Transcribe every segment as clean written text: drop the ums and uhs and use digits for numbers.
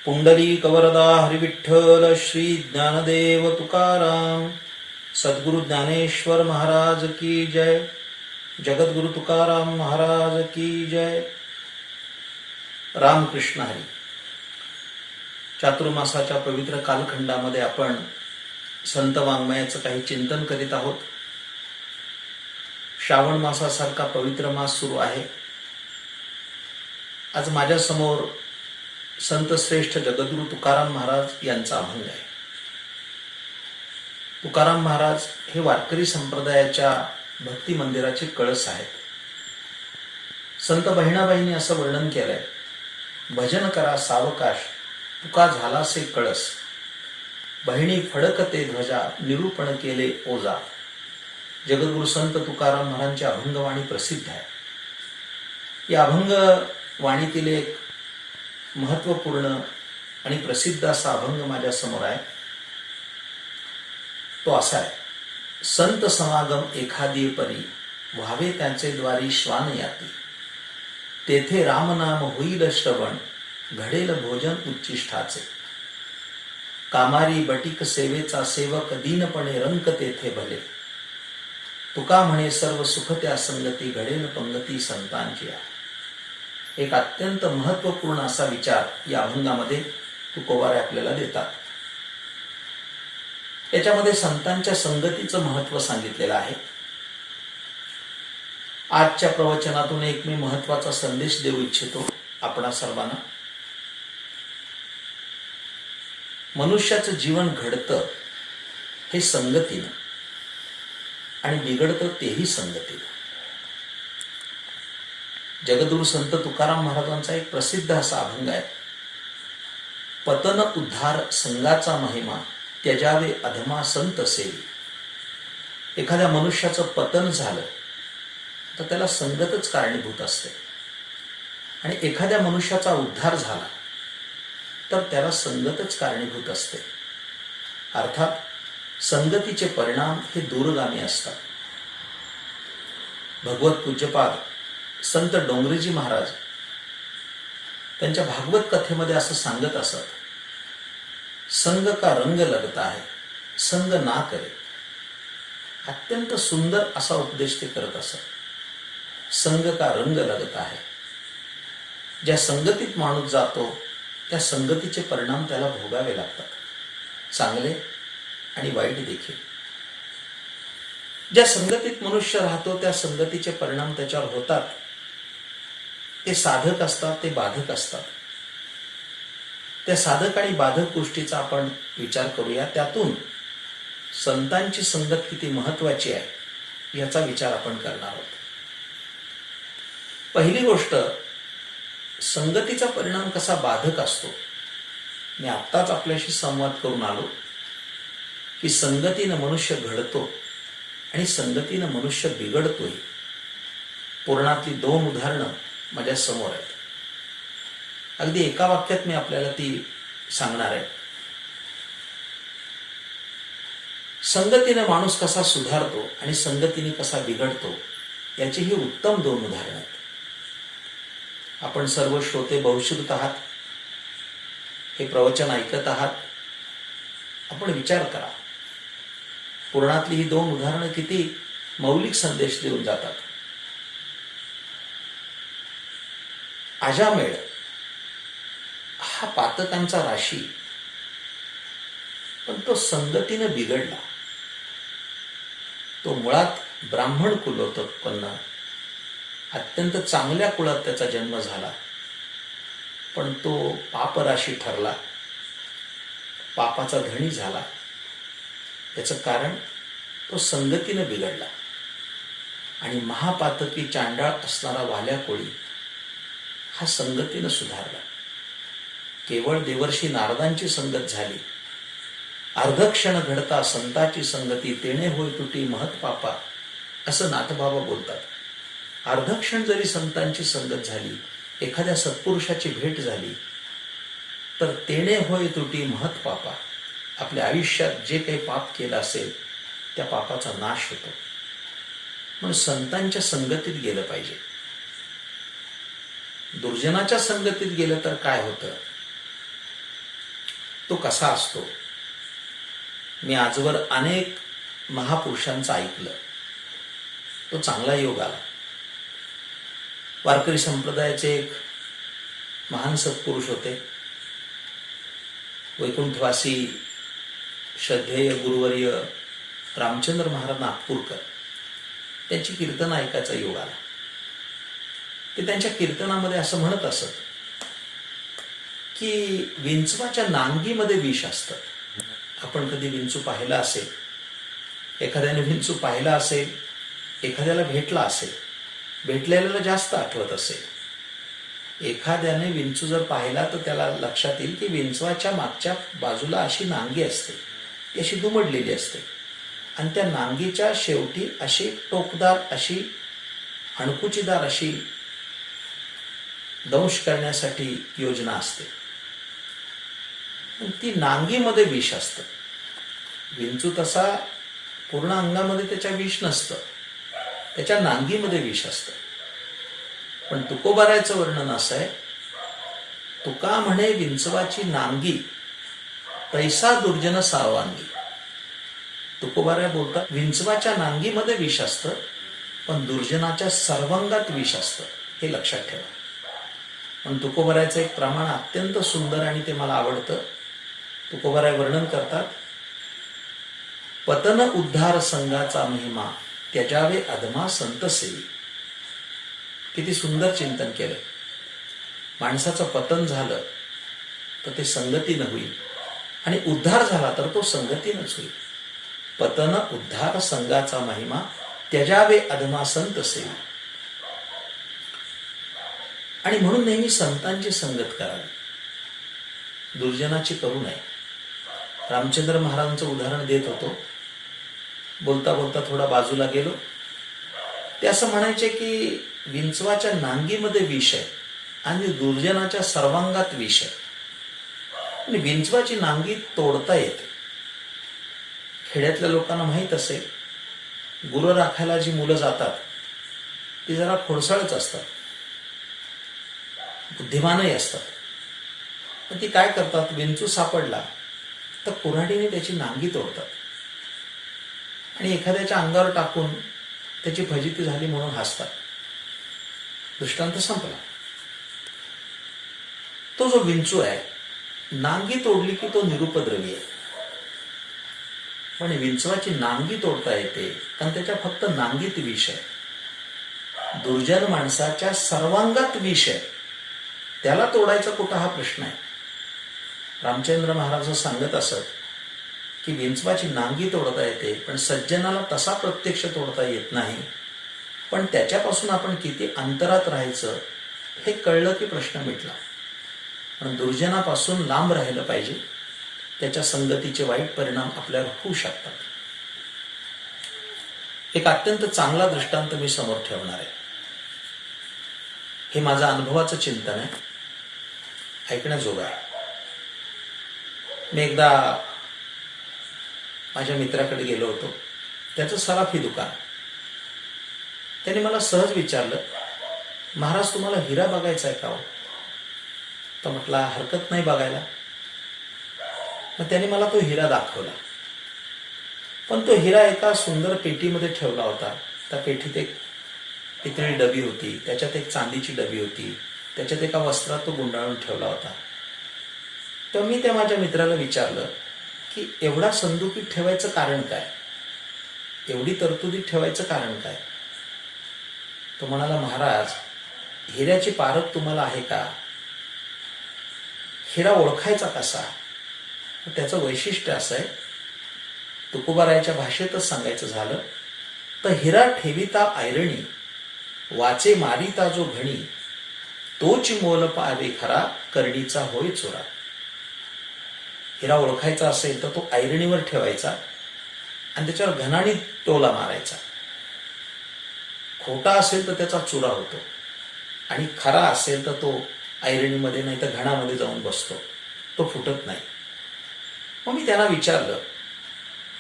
पुंडलिक वरदा हरिविठ्ठल श्री ज्ञानदेव तुकाराम सद्गुरु ज्ञानेश्वर महाराज की जय. जगद्गुरु तुकाराम महाराज की जय. रामकृष्ण हरी. चातुर्मासाच्या पवित्र कालखंडामध्ये आपण संत वाङ्मयाचं काही चिंतन करीत आहोत. श्रावण मासासारखा पवित्र मास सुरू आहे. आज माझ्या समोर संत श्रेष्ठ जगद्गुरु तुकाराम महाराज यांचा अभंग आहे. तुकाराम महाराज हे वारकरी संप्रदायाच्या भक्ती मंदिराचे कळस आहेत. संत बहिणाबाईंनी असं वर्णन केलंय, भजन करा सावकाश तुका झालासे कळस, बहिणी फडकते ध्वजा निरूपण केले ओजा. जगद्गुरु संत तुकाराम महाराजांची अभंगवाणी प्रसिद्ध आहे. या अभंगवाणीतील एक महत्वपूर्ण आणि प्रसिद्ध असा अभंग माझ्या समोर आहे. तो असा आहे, संत समागम एखादी परी व्हावे त्याचे द्वारी श्वान याती, तेथे रामनाम होईल श्रवण घडेल भोजन उच्चिष्ठाचे, कामारी बटीक सेवेचा सेवक दीनपणे रंक तेथे भले, तुका म्हणे सर्व सुख त्या संगती घडेल पंगती संतांची. एक अत्यंत महत्वपूर्ण असा विचार या अभंगामध्ये तुकोबारे आपल्याला देतात. याच्यामध्ये संतांच्या संगतीचं महत्व सांगितलेलं आहे. आजच्या प्रवचनातून एक मी महत्वाचा संदेश देऊ इच्छितो आपणा सर्वांना. मनुष्याचं जीवन घडतं हे संगतीनं आणि बिघडतं तेही संगतीनं. जगद्गुरु संत तुकाराम महाराजांचा एक प्रसिद्ध असा अभंग आहे, पतन उद्धार संगाचा महिमा त्यजावे अधमा संत सेवी. एखाद्या मनुष्याचं पतन झालं तर त्याला संगतच कारणीभूत असते, आणि एखाद्या मनुष्याचा उद्धार झाला तर त्याला संगतच कारणीभूत असते. अर्थात संगतीचे परिणाम हे दूरगामी असतात. भगवत पूज्यपाद संत डोंगरेजी महाराज त्यांच्या भागवत कथेमध्ये असं सांगत असत, संग का रंग लगता है संग ना करे. अत्यंत सुंदर असा उपदेश ते करत असत. संग का रंग लगता है, ज्या संगतीत माणूस जातो त्या संगतीचे परिणाम त्याला भोगावे लागतात, चांगले आणि वाईट देखील. ज्या संगतीत मनुष्य राहतो त्या संगतीचे परिणाम त्याच्यावर होतात. ते साधक असतात, ते बाधक असतात. त्या साधक आणि बाधक गोष्टीचा आपण विचार करूया. त्यातून संतांची संगत किती महत्वाची आहे याचा विचार आपण करणार आहोत. पहिली गोष्ट, संगतीचा परिणाम कसा बाधक असतो. मी आत्ताच आपल्याशी संवाद करून आलो की संगतीनं मनुष्य घडतो आणि संगतीनं मनुष्य बिघडतोय. पुराणातली 2 उदाहरणं माझ्या समोर आहेत. अगदी एका वाक्यात मी आपल्याला ती सांगणार आहे. संगतीने माणूस कसा सुधारतो आणि संगतीने कसा बिघडतो याची ही उत्तम 2 उदाहरणं आहेत. आपण सर्व श्रोते बहुश्रुत आहात, हे प्रवचन ऐकत आहात. आपण विचार करा, पुराणातली ही 2 उदाहरणं किती मौलिक संदेश देऊन जातात. अजामेळ हा पातकांचा राशी, पण तो संगतीनं बिघडला. तो मुळात ब्राह्मण कुलोत्पन्न, अत्यंत चांगल्या कुळात त्याचा जन्म झाला, पण तो पापराशी ठरला, पापाचा धणी झाला. याचं कारण तो संगतीनं बिघडला. आणि महापातकी चांडाळ असणारा वाल्या कोळी हा संगतीनं सुधारला. केवळ देवर्षी नारदांची संगत झाली. अर्धक्षण घडता संताची संगती, तेणे होय तुटी महत पापा, असं नाथबाबा बोलतात. अर्धक्षण जरी संतांची संगत झाली, एखाद्या सत्पुरुषाची भेट झाली, तर तेणे होय तुटी महत पापा. आपल्या आयुष्यात जे काही पाप केलं असेल त्या पापाचा नाश होतो. म्हणून संतांच्या संगतीत गेलं पाहिजे. दुर्जनाच्या संगतीत गेलं तर काय होतं, तो कसा असतो. मी आजवर अनेक महापुरुषांचं ऐकलं. तो चांगला योग आला. वारकरी संप्रदायाचे एक महान सत्पुरुष होते, वैकुंठवासी श्रद्धेय गुरुवर्य रामचंद्र महाराज नागपूरकर. त्यांची कीर्तन ऐकायचा योग आला. ते त्यांच्या कीर्तनामध्ये असं म्हणत असत की विंचवाच्या नांगीमध्ये विष असतं. आपण कधी विंचू पाहिला असेल, एखाद्याने विंचू पाहिला असेल, एखाद्याला भेटला असेल, भेटलेल्याला जास्त आठवत असेल. एखाद्याने विंचू जर पाहिला तर त्याला लक्षात येईल की विंचवाच्या मागच्या बाजूला अशी नांगी असते, ती अशी दुमडलेली असते आणि त्या नांगीच्या शेवटी अशी टोकदार, अशी अणकुचीदार अशी दंश करण्यासाठी योजना असते. ती नांगीमध्ये विष असतं. विंचू तसा पूर्ण अंगामध्ये त्याच्या विष नसतं, त्याच्या नांगीमध्ये विष असतं. पण तुकोबारायचं वर्णन असं आहे, तुका म्हणे विंचवाची नांगी तैसा दुर्जन सार्वांगी. तुकोबाराय बोलतात विंचवाच्या नांगीमध्ये विष असतं, पण दुर्जनाच्या सर्वांगात विष असतं, हे लक्षात ठेवा. पण तुकोबारायचं एक प्रमाण अत्यंत सुंदर आणि ते मला आवडतं. तुकोबाराय वर्णन करतात, पतन उद्धार संघाचा महिमा त्याजावे अधमा संत सेवी. किती सुंदर चिंतन केलं. माणसाचं पतन झालं तर ते संगतीनं होईल आणि उद्धार झाला तर तो संगतीनंच होईल. पतन उद्धार संघाचा महिमा त्याजावे अधमा संत सेवी. आणि म्हणून नेहमी संतांची संगत करावी, दुर्जनाची करू नये. रामचंद्र महाराजांचं उदाहरण देत होतो. बोलता बोलता थोडा बाजूला गेलो. ते असं म्हणायचे की विंचवाच्या नांगीमध्ये विष आहे आणि दुर्जनाच्या सर्वांगात विष आहे. आणि विंचवाची नांगी तोडता येते. खेड्यातल्या लोकांना माहीत असेल, गुरं राखायला जी मुलं जातात ती जरा खोडसाळच असतात, बुद्धिमानही असतात. पण ती काय करतात, विंचू सापडला तर कुऱ्हाडीने त्याची नांगी तोडतात आणि एखाद्याच्या अंगावर टाकून त्याची फजिती झाली म्हणून हसतात. दृष्टांत संपला. तो जो विंचू आहे, नांगी तोडली की तो निरुपद्रवी आहे. पण विंचवाची नांगी तोडता येते कारण त्याच्या फक्त नांगीत विष आहे. दुर्जन माणसाच्या सर्वांगात विष आहे, त्याला तोडायचा कुठं हा प्रश्न आहे. रामचंद्र महाराज सांगत असत की विंचवाची नांगी तोडता येते, पण सज्जनाला तसा प्रत्यक्ष तोडता येत नाही. पण त्याच्यापासून आपण किती अंतरात राहायचं हे कळलं की प्रश्न मिटला. पण दुर्जनापासून लांब राहिलं पाहिजे, त्याच्या संगतीचे वाईट परिणाम आपल्यावर होऊ शकतात. एक अत्यंत चांगला दृष्टांत मी समोर ठेवणार आहे. हे माझं अनुभवाचं चिंतन आहे, ऐकण्याजोगं आहे. मी एकदा माझ्या मित्राकडे गेलो होतो. त्याचं सराफी दुकान. त्याने मला सहज विचारलं, महाराज तुम्हाला हिरा बघायचा आहे का हो? तर म्हटलं हरकत नाही बघायला. मग त्याने मला तो हिरा दाखवला. पण तो हिरा एका सुंदर पेटीमध्ये ठेवला होता. त्या पेटीत एक पितळी डबी होती, त्याच्यात एक चांदीची डबी होती, त्याच्यात एका वस्त्रात तो गुंडाळून ठेवला होता. तर मी त्या माझ्या मित्राला विचारलं की एवढा संदुकीत ठेवायचं कारण काय, एवढी तरतुदीत ठेवायचं कारण काय? तो म्हणाला, महाराज हिऱ्याची पारख तुम्हाला आहे का? हिरा ओळखायचा कसा? त्याचं वैशिष्ट्य असं आहे, तुकोबारायच्या भाषेतच सांगायचं झालं तर हिरा ठेविता ऐरणी, वाचे मारिता जो घणी, तोच मोल पावे खरा, करडीचा होय चोरा. हिरा ओळखायचा असेल तर तो ऐरणीवर ठेवायचा आणि त्याच्यावर घणाने टोला मारायचा. खोटा असेल तर त्याचा चुरा होतो आणि खरा असेल तर तो ऐरणीमध्ये नाही तर घणामध्ये जाऊन बसतो, तो फुटत नाही. मग मी त्यांना विचारलं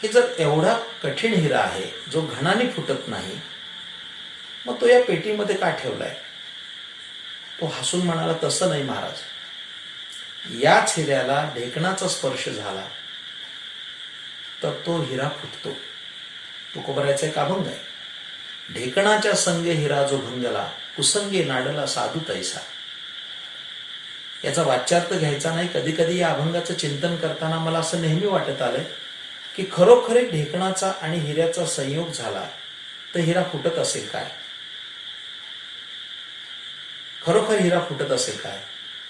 की जर एवढा कठीण हिरा आहे जो घणाने फुटत नाही, मग तो या पेटीमध्ये का ठेवलाय? तो हसून म्हणाला, तसं नाही महाराज, याच हिऱ्याला ढेकणाचा स्पर्श झाला तर तो हिरा फुटतो. तुकोबरायचा एक अभंग आहे. ढेकणाच्या संगे हिरा जो भंगला, कुसंगे नाडला साधू तैसा. याचा वाच्यार्थ घ्यायचा नाही. कधी कधी या अभंगाचं चिंतन करताना मला असं नेहमी वाटत आलंय की खरोखर एक ढेकणाचा आणि हिऱ्याचा संयोग झाला तर हिरा फुटत असेल काय? खरोखर हिरा फुटत असेल काय?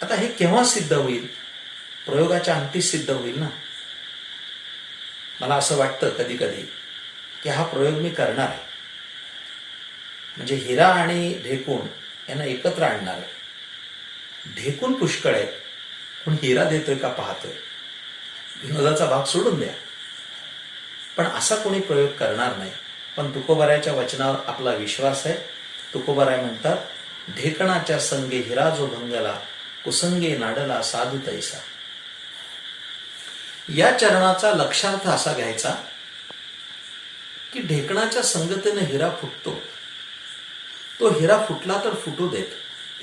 आता हे केव्हा सिद्ध होईल? प्रयोगाच्या अंती सिद्ध होईल ना. मला असं वाटतं कधी कधी की हा प्रयोग मी करणार आहे. म्हणजे हिरा आणि ढेकूण यांना एकत्र आणणार आहे. ढेकूण पुष्कळ आहे, पण हिरा देतोय का पाहतोय. विनोदाचा भाग सोडून द्या, पण असा कोणी प्रयोग करणार नाही. पण तुकोबारायच्या वचनावर आपला विश्वास आहे. तुकोबाराय म्हणतात, ढेकणाच्या संगे हिरा जो भंगला, कुसंगे नाडला साधू तैसा. या चरणाचा लक्षार्थ असा घ्यायचा की ढेकणाच्या संगतीने हिरा फुटतो. तो हिरा फुटला तर फुटू देत.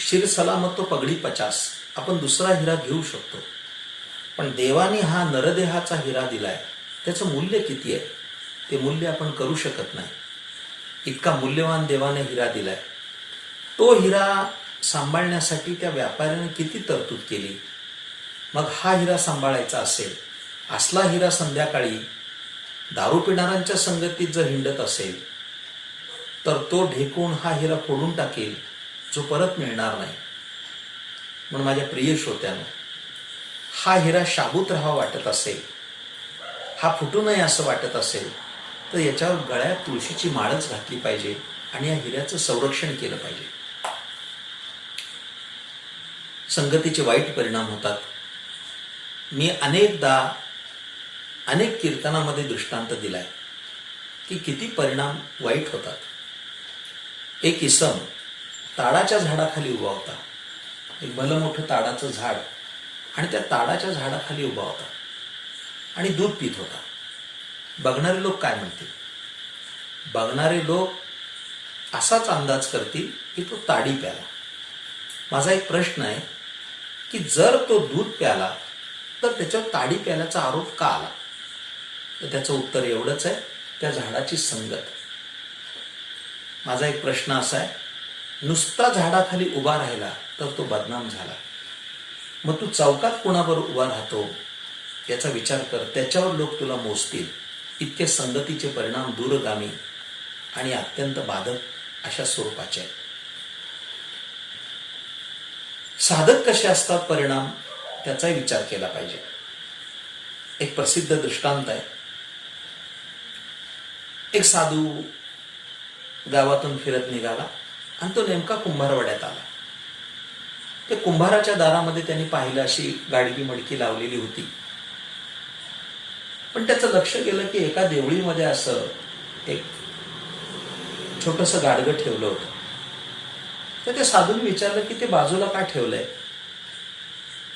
शिर सलामत तो पगडी 50. आपण दुसरा हिरा घेऊ शकतो. पण देवाने हा नरदेहाचा हिरा दिलाय, त्याचं मूल्य किती आहे ते मूल्य आपण करू शकत नाही. इतका मूल्यवान देवाने हिरा दिलाय. तो हिरा सांभाळण्यासाठी त्या व्यापाऱ्याने किती तरतूद केली. मग हा हिरा सांभाळायचा असेल, असला हिरा संध्याकाळी दारू पिणाऱ्यांच्या संगतीत जर हिंडत असेल तर तो ढेकूण हा हिरा फोडून टाकेल, जो परत मिळणार नाही. म्हणून माझ्या प्रिय श्रोत्यानो, हा हिरा शाबूत राहावा वाटत असेल, हा फुटू नये असं वाटत असेल तर याच्यावर गळ्यात तुळशीची माळच घातली पाहिजे आणि या हिऱ्याचं संरक्षण केलं पाहिजे. संगतीचे वाईट परिणाम होतात. मी अनेकदा अनेक कीर्तनामध्ये दृष्टांत दिलाय की किती परिणाम वाईट होतात. एक इसम ताडाच्या झाडाखाली उभा होता. एक भलं मोठं ताडाचं झाड, आणि त्या ताडाच्या झाडाखाली उभा होता आणि दूध पित होता. बघणारे लोक काय म्हणतील? बघणारे लोक असाच अंदाज करतील की तो ताडी प्याला. माझा एक प्रश्न आहे की जर तो दूध प्याला तर त्याच्यावर ताडी प्याल्याचा आरोप का आला? तर त्याचं उत्तर एवढंच आहे, त्या झाडाची संगत. माझा एक प्रश्न असा आहे, नुसता झाडाखाली उभा राहिला तर तो बदनाम झाला. मग तू चौकात कोणाबरोबर उभा राहतो याचा विचार कर. त्याच्यावर लोक तुला मोजतील. इतके संगतीचे परिणाम दूरगामी आणि अत्यंत बाधक अशा स्वरूपाचे आहेत. साधक कसे असतात परिणाम, त्याचाही विचार केला पाहिजे. एक प्रसिद्ध दृष्टांत आहे. एक साधू गावातून फिरत निघाला आणि तो नेमका कुंभारवाड्यात आला. ते कुंभाराच्या दारामध्ये त्यांनी पाहिलं अशी गाडगी मडकी लावलेली होती. पण त्याचं लक्ष गेलं की एका देवळीमध्ये असं एक छोटंसं गाडगं ठेवलं होतं. तर त्या साधूने विचारलं की ते बाजूला का ठेवलंय?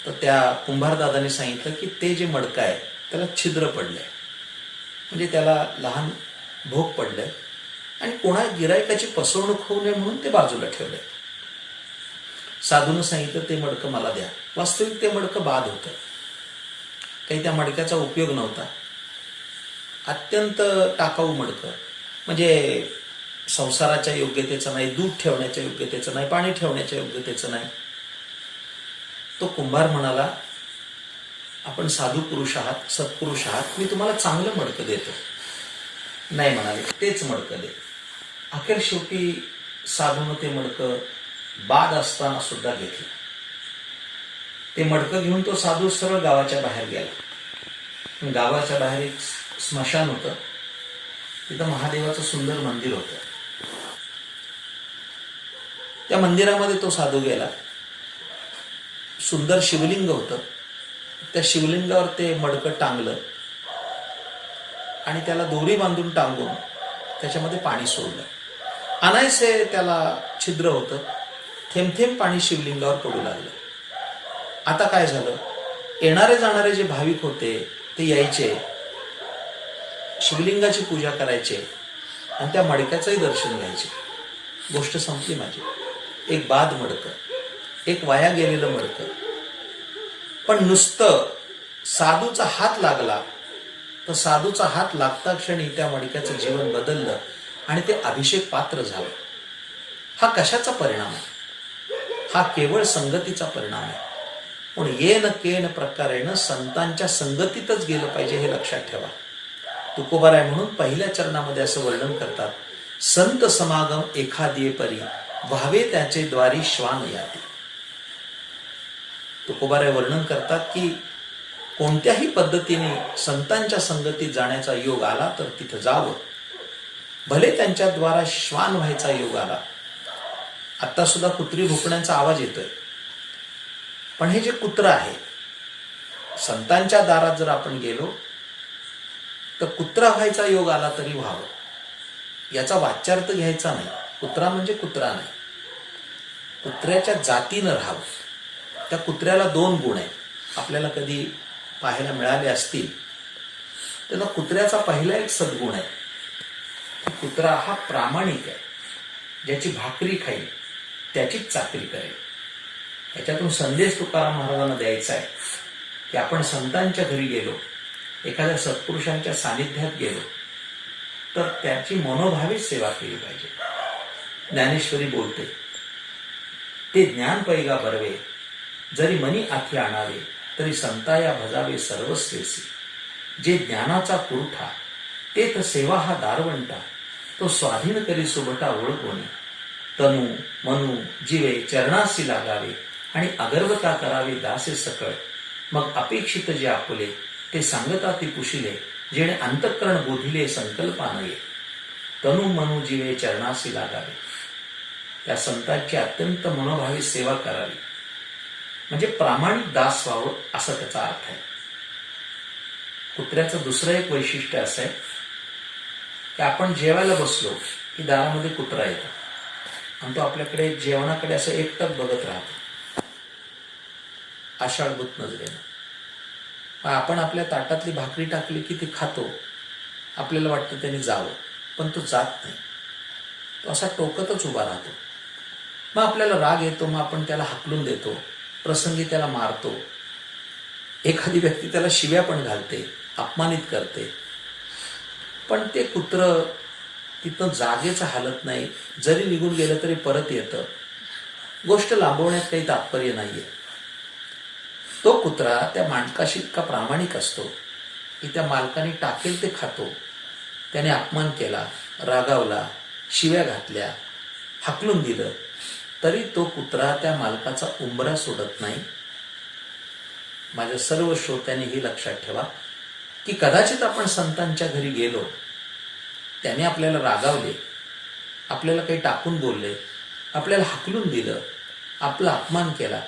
तर त्या कुंभारदादाने सांगितलं की ते जे मडकं आहे त्याला छिद्र पडलंय, म्हणजे त्याला लहान भोग पडलंय आणि कोणा गिरायकाची फसवणूक होऊ नये म्हणून ते बाजूला ठेवलंय. साधूनं सांगितलं ते मडकं मला द्या. वास्तविक ते मडकं बाद होतं. काही त्या मडक्याचा उपयोग नव्हता. अत्यंत टाकाऊ मडकं, म्हणजे संसाराच्या योग्यतेचं नाही, दूध ठेवण्याच्या योग्यतेचं नाही, पाणी ठेवण्याच्या योग्यतेचं नाही. तो कुंभार म्हणाला, आपण साधू पुरुष आहात, सत्पुरुष आहात, मी तुम्हाला चांगलं मडकं देतो. नाही म्हणाले, तेच मडकं दे. अखेर शेवटी साधूनं ते मडकं बाद असताना सुद्धा घेतलं. ते मडकं घेऊन तो साधू सरळ गावाच्या बाहेर गेला. गावाच्या बाहेर एक स्मशान होतं. तिथं महादेवाचं सुंदर मंदिर होतं. त्या मंदिरामध्ये तो साधू गेला. सुंदर शिवलिंग होतं. त्या शिवलिंगावर ते मडकं टांगलं आणि त्याला दोरी बांधून टांगून त्याच्यामध्ये पाणी सोडलं. अनायसे त्याला छिद्र होतं. थेंब थेंब पाणी शिवलिंगावर पडू लागलं. आता काय झालं? येणारे जाणारे जे भाविक होते ते यायचे, शिवलिंगाची पूजा करायचे आणि त्या मडक्याचंही दर्शन घ्यायचे. गोष्ट संपली माझी. एक बाद मडकं, एक वाया गेलेलं मडकं. पण नुसतं साधूचा हात लागला तर साधूचा हात लागता क्षणी त्या मडक्याचं जीवन बदललं आणि ते अभिषेक पात्र झालं. हा कशाचा परिणाम आहे? हा केवळ संगतीचा परिणाम आहे. पण येन केन प्रकारेण संतांच्या संगतीतच गेलं पाहिजे हे लक्षात ठेवा. तुकोबाराय म्हणून पहिल्या चरणामध्ये असं वर्णन करतात, संत समागम एखादी परी व्हावे त्याचे द्वारी श्वान याती. तुकोबाराय वर्णन करतात की कोणत्याही पद्धतीने संतांच्या संगतीत जाण्याचा योग आला तर तिथं जावं, भले त्यांच्या द्वारा श्वान व्हायचा योग आला. आता सुद्धा कुत्री भुकण्याचा आवाज येतोय, पण हे जे कुत्र आहे, संतांच्या दारात जर आपण गेलो तर कुत्रा व्हायचा योग आला तरी व्हावं, याचा वाच्यार्थ घ्यायचा नाही. कुत्रा म्हणजे कुत्रा नाही, कुत्र्याच्या जातीनं राहावं. त्या कुत्र्याला 2 गुण आहेत, आपल्याला कधी पाहायला मिळाले असतील. त्याला कुत्र्याचा पहिला एक सद्गुण आहे, कुत्रा हा प्रामाणिक आहे. ज्याची भाकरी खाईल त्याचीच चाकरी करेल. याच्यातून संदेश तुकाराम महाराजांना द्यायचा आहे की आपण संतांच्या घरी गेलो, एखाद्या सत्पुरुषांच्या सानिध्यात गेलो तर त्याची मनोभावेच सेवा केली पाहिजे. ज्ञानेश्वरी बोलते, ते ज्ञान पैगा बरवे जरी मनी आथी आणावे तरी संताया भजावे सर्वस्वेसी. जे ज्ञानाचा पुरठा ते तर सेवा हा दारवंटा, तो स्वाधीन करी सुभटा ओळखोनी. तनू मनू जीवे चरणासी लागावे आणि अगर्वता करावे दासे सकळ. मग अपेक्षित जे आपुले ते सांगता ती पुशिले, जेणे अंतःकरण बोधिले संकल्पानये. तनू मनू जीवे चरणासी लागावे. त्या संतांची अत्यंत मनोभावी सेवा करावी, म्हणजे प्रामाणिक दास व्हावं असा त्याचा अर्थ आहे. कुत्र्याचं दुसरं एक वैशिष्ट्य असं आहे की आपण जेवायला बसलो की दारामध्ये कुत्रा येतो आणि तो आपल्याकडे जेवणाकडे असं एकटक बघत राहतो आषाढभूत नजरेनं. आपण आपल्या ताटातली भाकरी टाकली की ती खातो, आपल्याला वाटतं त्याने जावं, पण तो जात नाही. तो असा टोकतच उभा राहतो. मग आपल्याला राग येतो, मग आपण त्याला हाकलून देतो, प्रसंगी त्याला मारतो. एखादी व्यक्ती त्याला शिव्या पण घालते, अपमानित करते. पण ते कुत्र तिथं जागेच हालत नाही, जरी निघून गेलं तरी परत येतं. गोष्ट लांबवण्यात काही तात्पर्य नाहीये. तो कुत्रा त्या मालकाशी इतका प्रामाणिक असतो की त्या मालकाने टाकेल ते खातो. त्याने अपमान केला, रागावला, शिव्या घातल्या, हाकलून दिलं, तरी तो कुत्रा त्या मालकाचा उंबरा सोडत नाही. माझ्या सर्व श्रोत्यांनी हे लक्षात ठेवा की कदाचित आपण संतांच्या घरी गेलो, त्याने आपल्याला रागावले, आपल्याला काही टाकून बोलले, आपल्याला हाकलून दिलं, आपला अपमान केला,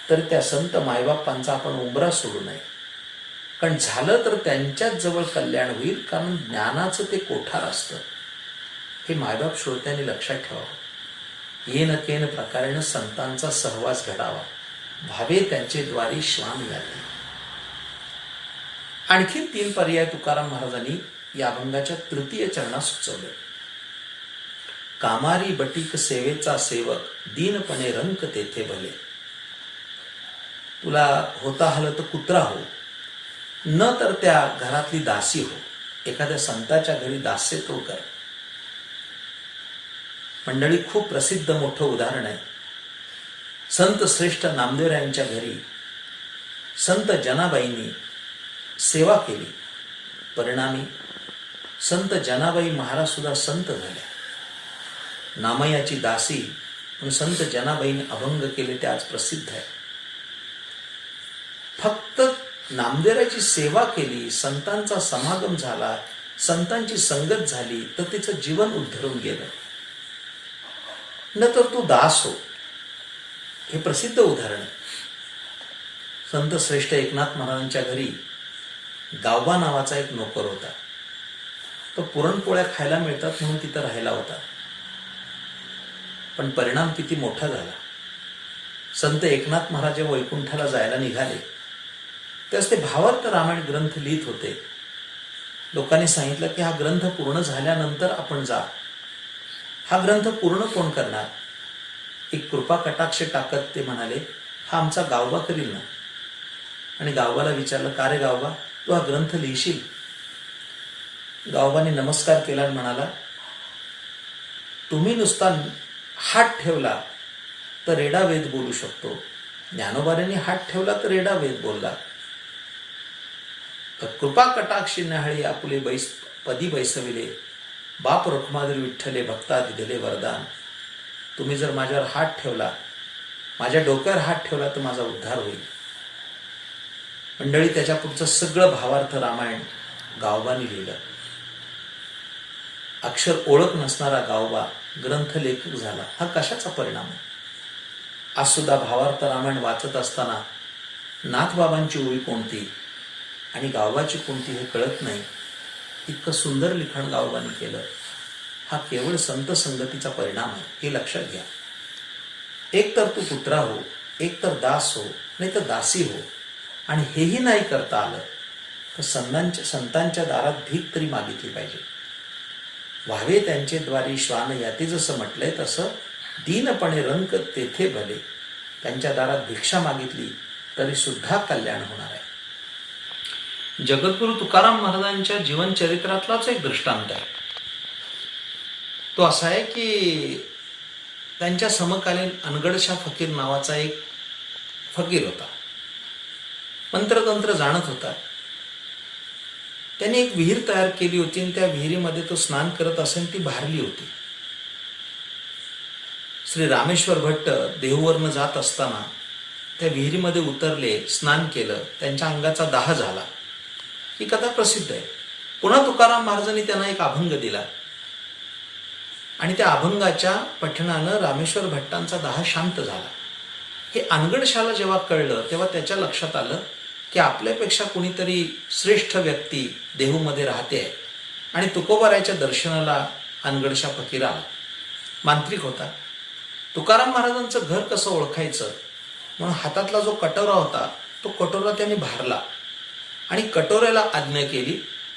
तर त्या संत मायबापांचा आपण उंबरा सोडू नये. कारण झालं तर त्यांच्याच जवळ कल्याण होईल, कारण ज्ञानाचं ते कोठार असतं. हे मायबाप श्रोत्यांनी लक्षात ठेवावं. येन केन प्रकारेण संतांचा सहवास घडावा, भावे त्यांचे द्वारी श्वान याते. आणखी 3 पर्याय तुकाराम महाराजांनी या अभंगाच्या तृतीय चरणात सुचवले. कामारी बटीक सेवेचा सेवक, दीनपणे रंक तेथे भले. तुला होता हलं तर कुत्रा हो, न तर त्या घरातली दासी हो. एखाद्या संताच्या घरी दास्यत्व कर. मंडळी, खूप प्रसिद्ध मोठं उदाहरण आहे. संत श्रेष्ठ नामदेवरायांच्या घरी संत जनाबाईंनी सेवा केली. परिणामी संत जनाबाई महाराज सुद्धा संत झाल्या. नामयाची दासी म्हणून संत जनाबाईंनी अभंग केले ते आज प्रसिद्ध आहे. फक्त नामदेवराची सेवा केली, संतांचा समागम झाला, संतांची संगत झाली, तर तिचं जीवन उद्धरून गेलं. न तर तू दास हो. हे प्रसिद्ध उदाहरण आहे. संत श्रेष्ठ एकनाथ महाराजांच्या घरी गावबा नावाचा एक नोकर होता. तो पुरणपोळ्या खायला मिळतात म्हणून तिथं राहायला होता. पण परिणाम किती मोठा झाला. संत एकनाथ महाराज वैकुंठाला जायला निघाले त्यास ते भावार्थ रामायण ग्रंथ लिहित होते. लोकांनी सांगितलं की हा ग्रंथ पूर्ण झाल्यानंतर आपण जा. हा ग्रंथ पूर्ण कोण करणार? एक कृपा कटाक्ष टाकत ते म्हणाले, हा आमचा गावबा करील ना. आणि गावबाला विचारलं, का रे गावबा, तू हा ग्रंथ लिहिशील? गावबाने नमस्कार केला आणि म्हणाला, तुम्ही नुसता हात ठेवला तर रेडा वेद बोलू शकतो. ज्ञानोबाने हात ठेवला तर रेडा वेद बोलला. कृपा कटाक्षी न्याहाळी आपुले पदी बैसविले, बाप रखुमादरी विठ्ठले भक्ता दिले वरदान. तुम्ही जर माझ्यावर हात ठेवला, माझ्या डोक्यावर हात ठेवला तर माझा उद्धार होईल. मंडळी, त्याच्या पुढचं सगळं भावार्थ रामायण गावबाने लिहिलं. अक्षर ओळख नसणारा गावबा ग्रंथ लेखक झाला. हा कशाचा परिणाम आहे? आज सुद्धा भावार्थ रामायण वाचत असताना नाथबाबांची ओळी कोणती आणि गावबाची कोणती हे कळत नाही. इतकं सुंदर लिखाण गावबाने केलं. हा केवळ संत संगतीचा परिणाम आहे, हे लक्षात घ्या. एक तर तू पुत्रा हो, एक तर दास हो, नाही तर दासी हो. आणि हेही नाही करता आलं तर संतांच्या दारात भीक तरी मागितली पाहिजे. व्हावे त्यांचे द्वारी श्वान याती जसं म्हटलंय तसं दीनपणे रंक तेथे भले. त्यांच्या दारात भिक्षा मागितली तरी सुद्धा कल्याण होणार आहे. जगद्गुरु तुकाराम महाराजांच्या जीवनचरित्रातलाच एक दृष्टांत आहे. तो असा आहे की त्यांच्या समकालीन अनगडशा फकीर नावाचा एक फकीर होता. मंत्रतंत्र जाणत होता. त्याने एक विहीर तयार केली होती आणि त्या विहिरीमध्ये तो स्नान करत असेल, ती भारली होती. श्री रामेश्वर भट्ट देहूवरनं जात असताना त्या विहिरीमध्ये उतरले, स्नान केलं, त्यांच्या अंगाचा दाह झाला. ही कथा प्रसिद्ध आहे. पुन्हा तुकाराम महाराजांनी त्यांना एक अभंग दिला आणि त्या अभंगाच्या पठणानं रामेश्वर भट्टांचा दाह शांत झाला. हे अनगडशाला जेव्हा कळलं तेव्हा त्याच्या लक्षात आलं की आपल्यापेक्षा कुणीतरी श्रेष्ठ व्यक्ती देहूमध्ये राहते आहे. आणि तुकोबारायच्या दर्शनाला अनगडशा फकीर आला. मांत्रिक होता. तुकाराम महाराजांचं घर कसं ओळखायचं म्हणून हातातला जो कटोरा होता तो कटोरा त्याने भारला आणि कटोऱ्याला आज्ञा केली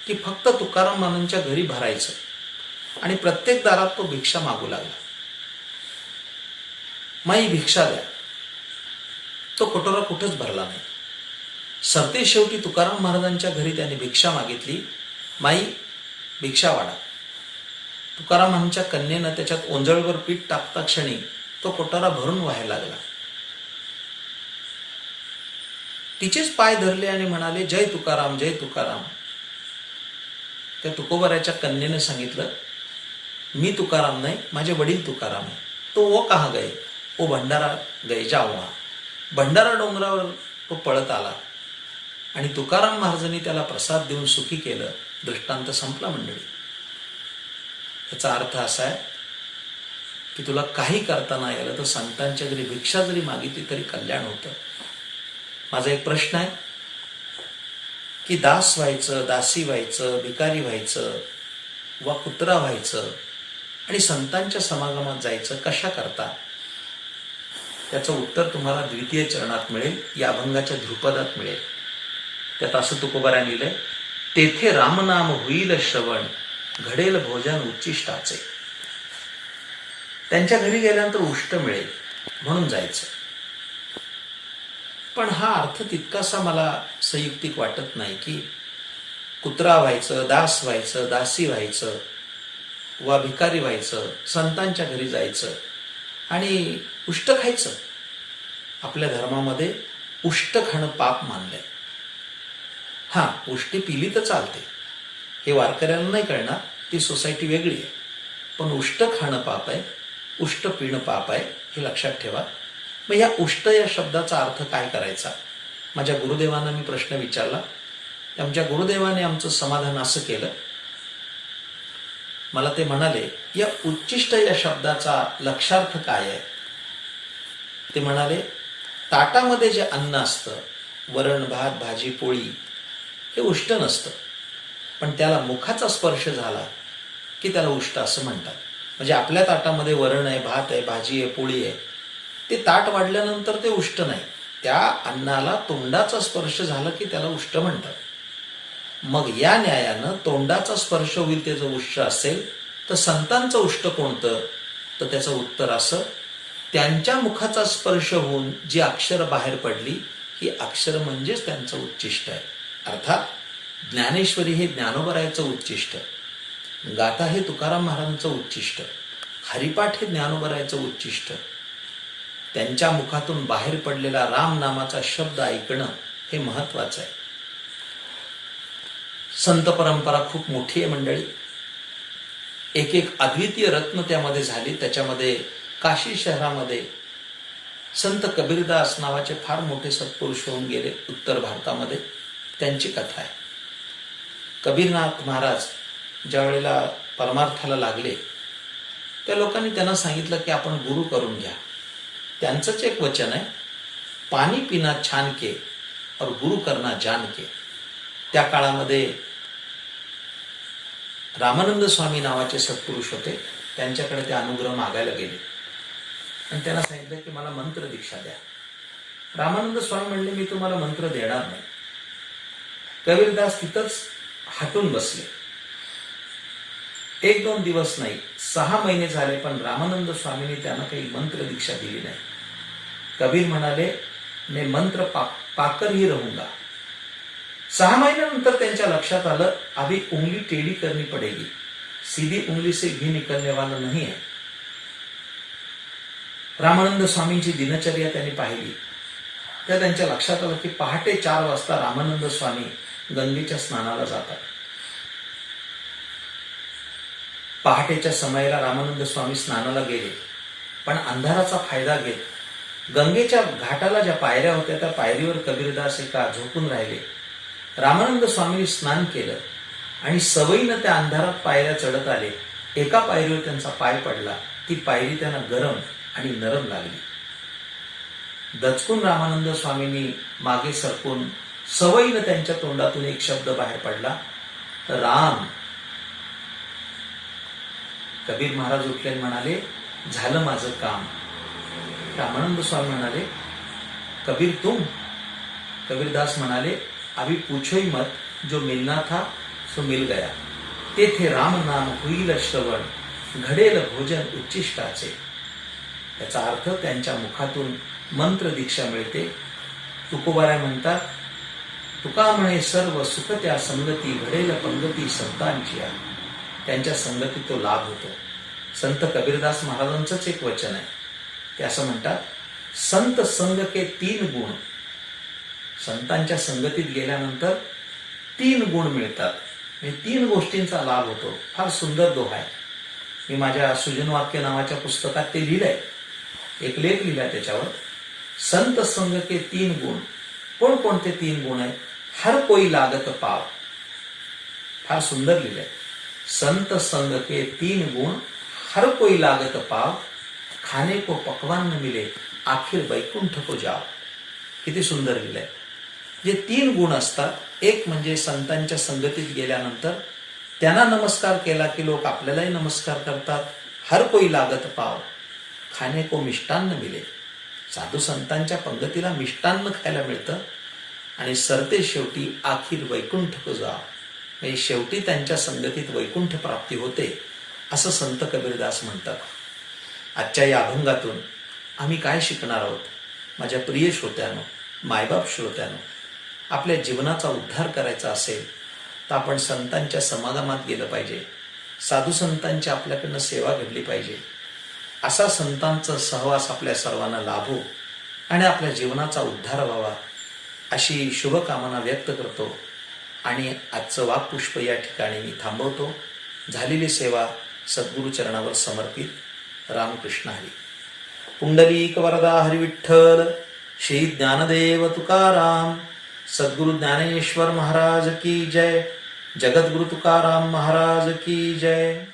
की फक्त तुकाराम महाराजांच्या घरी भरायचं. आणि प्रत्येक दारात तो भिक्षा मागू लागला. माई भिक्षा द्या. तो कटोरा कुठंच भरला नाही. सरते शेवटी तुकाराम महाराजांच्या घरी त्याने भिक्षा मागितली. माई भिक्षा वाढा. तुकाराम महाराजांच्या कन्येनं त्याच्यात ओंजळवर पीठ टाकता क्षणी तो कटोरा भरून व्हायला लागला. तिचेच पाय धरले आणि म्हणाले, जय तुकाराम, जय तुकाराम. त्या तुकोबाराच्या कन्येने सांगितलं, मी तुकाराम नाही, माझे वडील तुकाराम आहे. तो वो कहाँ गए? वो भंडारा गए, जाओ वहाँ. भंडारा डोंगरावर तो पळत आला आणि तुकाराम महाराजांनी त्याला प्रसाद देऊन सुखी केलं. दृष्टांत संपला मंडळी. याचा अर्थ असा आहे की तुला काही करता नाही आलं तर संतांच्या घरी भिक्षा जरी मागितली तरी कल्याण होतं. माझा एक प्रश्न आहे की दास व्हायचं, दासी व्हायचं, भिकारी व्हायचं वा कुत्रा व्हायचं आणि संतांच्या समागमात जायचं कशा करता? त्याचं उत्तर तुम्हाला द्वितीय चरणात मिळेल, या अभंगाच्या ध्रुपदात मिळेल. त्यात असं तुकोबाराने लिहिलंय, तेथे रामनाम होईल श्रवण, घडेल भोजन उच्चिष्टाचे. त्यांच्या घरी गेल्यानंतर उष्ट मिळेल म्हणून जायचं. पण हा अर्थ तितकासा मला संयुक्तिक वाटत नाही की कुत्रा व्हायचं, दास व्हायचं, दासी व्हायचं वा भिकारी व्हायचं, संतांच्या घरी जायचं आणि उष्ट खायचं. आपल्या धर्मामध्ये उष्ट खाणं पाप मानलंय. हां, उष्टी पिली तर चालते, हे वारकऱ्यांना नाही कळणार, ती सोसायटी वेगळी आहे. पण उष्ट खाणं पाप आहे, उष्ट पिणं पाप आहे, हे लक्षात ठेवा. मग या उष्ट या शब्दाचा अर्थ काय करायचा? माझ्या गुरुदेवांना मी प्रश्न विचारला. आमच्या गुरुदेवाने आमचं समाधान असं केलं. मला ते म्हणाले, या उच्चिष्ट या शब्दाचा लक्षार्थ काय आहे? ते म्हणाले, ताटामध्ये जे अन्न असतं, वरण भात भाजी पोळी, हे उष्ट नसतं, पण त्याला मुखाचा स्पर्श झाला की त्याला उष्ट असं म्हणतात. म्हणजे आपल्या ताटामध्ये वरण आहे, भात आहे, भाजी आहे, पोळी आहे, ते ताट वाढल्यानंतर ते उष्ट नाही, त्या अन्नाला तोंडाचा स्पर्श झाला की त्याला उष्ट म्हणतात. मग या न्यायानं तोंडाचा स्पर्श होईल ते जर उष्ट असेल तर संतांचं उष्ट कोणतं? तर त्याचं उत्तर असं, त्यांच्या मुखाचा स्पर्श होऊन जी अक्षर बाहेर पडली ही अक्षर म्हणजेच त्यांचं उच्चिष्ट आहे. अर्थात ज्ञानेश्वरी हे ज्ञानोबरायचं उच्चिष्ट, गाथा हे तुकाराम महाराजांचं उच्चिष्ट, हरिपाठ हे ज्ञानोबरायचं उच्चिष्ट. त्यांच्या मुखातून बाहेर पडलेला राम नामाचा शब्द ऐकणं हे महत्वाचं आहे. संत परंपरा खूप मोठी आहे मंडळी. एक एक अद्वितीय रत्न त्यामध्ये झाली. त्याच्यामध्ये काशी शहरामध्ये संत कबीरदास नावाचे फार मोठे सत्पुरुष होऊन गेले उत्तर भारतामध्ये. त्यांची कथा आहे. कबीरनाथ महाराज ज्या वेळेला परमार्थाला लागले त्या लोकांनी त्यांना सांगितलं की आपण गुरु करून घ्या. त्यांचंच एक वचन आहे, पाणी पिना छान के और गुरु करना जान के. त्या काळामध्ये रामानंद स्वामी नावाचे सत्पुरुष होते. त्यांच्याकडे ते अनुग्रह मागायला गेले आणि त्यांना सांगितलं की मला मंत्र दीक्षा द्या. रामानंद स्वामी म्हणले मी तुम्हाला मंत्र देणार नाही. कबीरदास तिथंच हटून बसले. 1-2 दिवस नाही, 6 महिने झाले, पण रामानंद स्वामींनी त्यांना काही मंत्र दीक्षा दिली नाही. कबीर म्हणाले मैं मंत्र पाकर ही रहूंगा. 6 महिन्यानंतर त्यांच्या लक्षात आलं अभी उंगली टेढ़ी करनी पड़ेगी, सीधी उंगली से घी निकलने वाला नहीं है. रामानंद स्वामींची दिनचर्या त्यांनी पाहिली. त्या त्यांच्या लक्षात आलं की पहाटे 4 वाजता रामानंद स्वामी गंगेच्या स्नानाला जातात. पहाटेच्या समयाला रामानंद स्वामी स्नानाला गेले, पण अंधाराचा फायदा घेत गंगेच्या घाटाला ज्या पायऱ्या होत्या त्या पायरीवर कबीरदास एका झोपून राहिले. रामानंद स्वामींनी स्नान केलं आणि सवयीनं त्या अंधारात पायऱ्या चढत आले. एका पायरीवर त्यांचा पाय पडला. ती पायरी त्यांना गरम आणि नरम लागली. दचकून रामानंद स्वामींनी मागे सरकून सवयीनं त्यांच्या तोंडातून एक शब्द बाहेर पडला, राम. कबीर महाराज उठले म्हणाले झालं माझं काम. रामानंद स्वामी म्हणाले कबीर तुम? कबीरदास म्हणाले अभी पूछो ही मत, जो मिलना था सो मिल गया. तेथे राम नाम होईल श्रवण, घडेल भोजन उच्चिष्टाचे. याचा अर्थ त्यांच्या मुखातून मंत्र दीक्षा मिळते. तुकोबाराय म्हणतात तुका म्हणे सर्व सुख त्या संगती, घडेल पंगती संतांची. त्यांच्या संगतीत तो लाभ होतो. संत कबीरदास महाराजांचंच एक वचन आहे. ते असं म्हणतात संत संग के 3 गुण. संतांच्या संगतीत गेल्यानंतर 3 गुण मिळतात. 3 गोष्टींचा लाभ होतो. फार सुंदर दोहा आहे. मी माझ्या सुजन वाक्य नावाच्या पुस्तकात ते लिहिलंय. एक लेख लिहिलाय त्याच्यावर. संत संग के 3 गुण. कोणकोणते 3 गुण आहेत? हर कोई लागत पाव. फार सुंदर लिहिलंय. संत संग के 3 गुण, हर कोई लागत पाव, खाने को पकवान न मिले, आखिर वैकुंठ को जाओ. किती सुंदर लिहिलंय. जे 3 गुण असतात, एक म्हणजे संतांच्या संगतीत गेल्यानंतर त्यांना नमस्कार केला की लोक आपल्यालाही नमस्कार करतात. हर कोई लागत पाव, खाने को मिष्टान्न मिले. साधू संतांच्या पंगतीला मिष्टान्न खायला मिळतं. आणि सरते शेवटी आखिर वैकुंठ को जाओ. म्हणजे शेवटी त्यांच्या संगतीत वैकुंठ प्राप्ती होते असं संत कबीरदास म्हणतात. आजच्या या अभंगातून आम्ही काय शिकणार आहोत? माझ्या प्रिय श्रोत्यानो, मायबाप श्रोत्यानो, आपल्या जीवनाचा उद्धार करायचा असेल तर आपण संतांच्या समागमात गेलं पाहिजे. साधू संतांची आपल्याकडनं सेवा घडली पाहिजे. असा संतांचा सहवास आपल्या सर्वांना लाभो आणि आपल्या जीवनाचा उद्धार व्हावा अशी शुभकामना व्यक्त करतो. आणि आजचं वाक्पुष्प या ठिकाणी मी थांबवतो. झालेली सेवा सद्गुरु चरणावर समर्पित. रामकृष्ण हरी. पुंडलिक वरदा हरी विठ्ठल. श्री ज्ञानदेव तुकाराम. सद्गुरु ज्ञानेश्वर महाराज की जय. जगद्गुरु तुकाराम महाराज की जय.